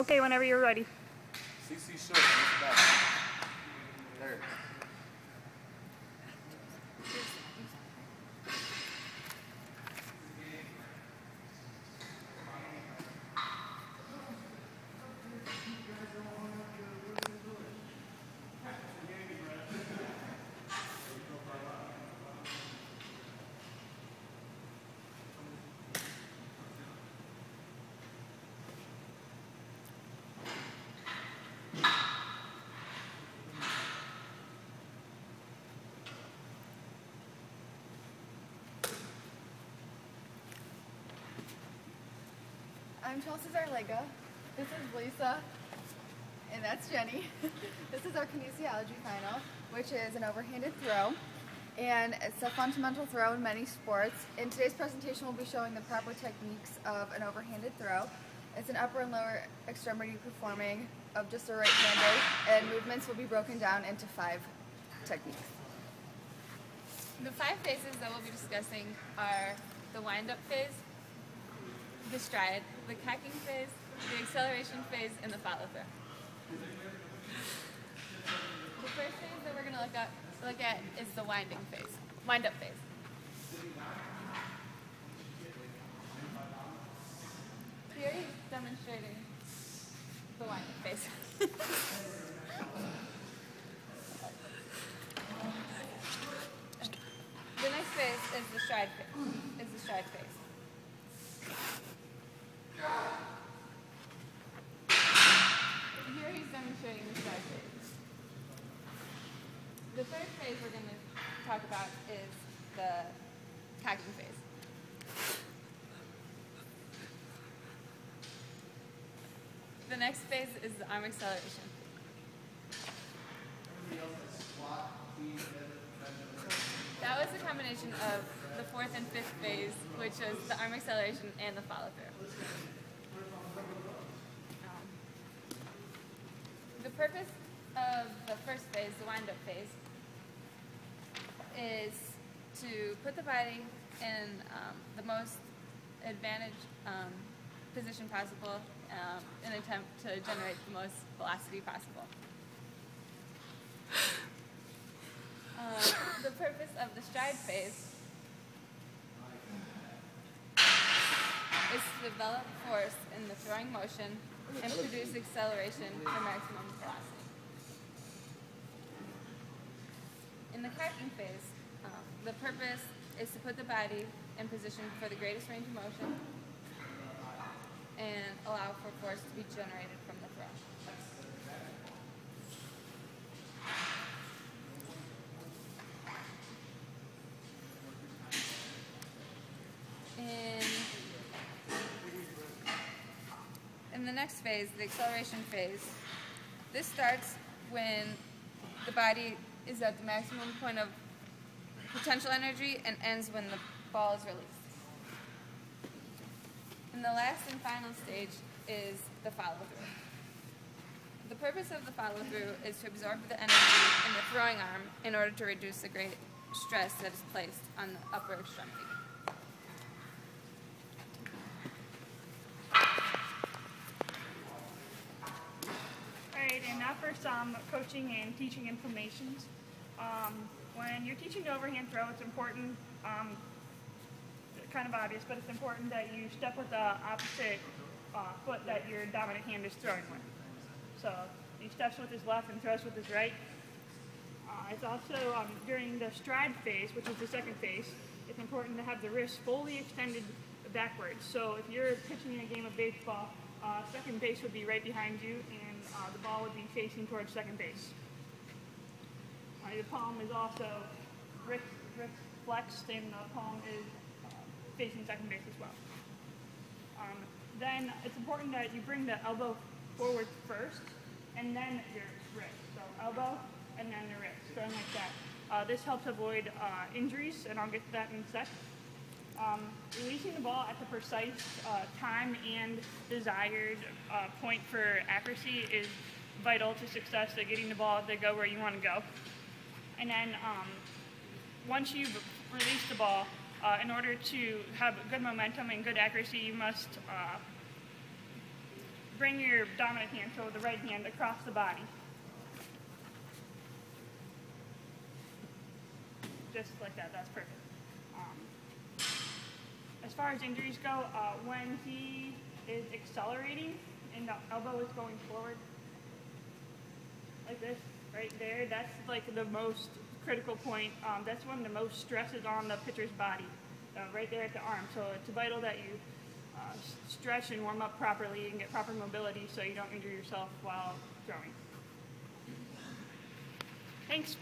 Okay, whenever you're ready. CC short, back. There. I'm Chelsea Zarlega. This is Lisa. And that's Jenny. This is our kinesiology final, which is an overhanded throw. And it's a fundamental throw in many sports. In today's presentation, we'll be showing the proper techniques of an overhanded throw. It's an upper and lower extremity performing of just a right-hander, and movements will be broken down into 5 techniques. The 5 phases that we'll be discussing are the wind-up phase, the stride, the cocking phase, the acceleration phase, and the follow-through. The first phase that we're going to look at is the wind-up phase. Here he's demonstrating the wind-up phase. The next phase is the stride phase. Here he's demonstrating the stride phase. The third phase we're going to talk about is the cocking phase. The next phase is the arm acceleration. That was a combination of the 4th and 5th phase, which was the arm acceleration and the follow-through. The purpose of the first phase, the wind-up phase, is to put the body in the most advantaged position possible in an attempt to generate the most velocity possible. The purpose of the stride phase is to develop force in the throwing motion and produce acceleration for maximum velocity. In the cocking phase, the purpose is to put the body in position for the greatest range of motion and allow for force to be generated from the throw. In the next phase, the acceleration phase, this starts when the body is at the maximum point of potential energy and ends when the ball is released. And the last and final stage is the follow-through. The purpose of the follow-through is to absorb the energy in the throwing arm in order to reduce the great stress that is placed on the upper extremity. Alright, and now for some coaching and teaching informations. When you're teaching the overhand throw, it's important, kind of obvious, but it's important that you step with the opposite foot that your dominant hand is throwing with. So he steps with his left and throws with his right. It's also, during the stride phase, which is the second phase, it's important to have the wrist fully extended backwards. So if you're pitching in a game of baseball, second base would be right behind you, and the ball would be facing towards second base. The palm is also wrist flexed, and the palm is facing second base as well. Then it's important that you bring the elbow forward first, and then your wrist. So elbow, and then the wrist, going like that. This helps avoid injuries, and I'll get to that in a sec. Releasing the ball at the precise time and desired point for accuracy is vital to success at getting the ball to go where you want to go. And then once you've released the ball, in order to have good momentum and good accuracy, you must bring your dominant hand, so the right hand, across the body. Just like that, that's perfect. As far as injuries go, when he is accelerating and the elbow is going forward, like this, right there, that's like the most critical point. That's when the most stress is on the pitcher's body, right there at the arm. So it's vital that you stretch and warm up properly and get proper mobility so you don't injure yourself while throwing. Thanks.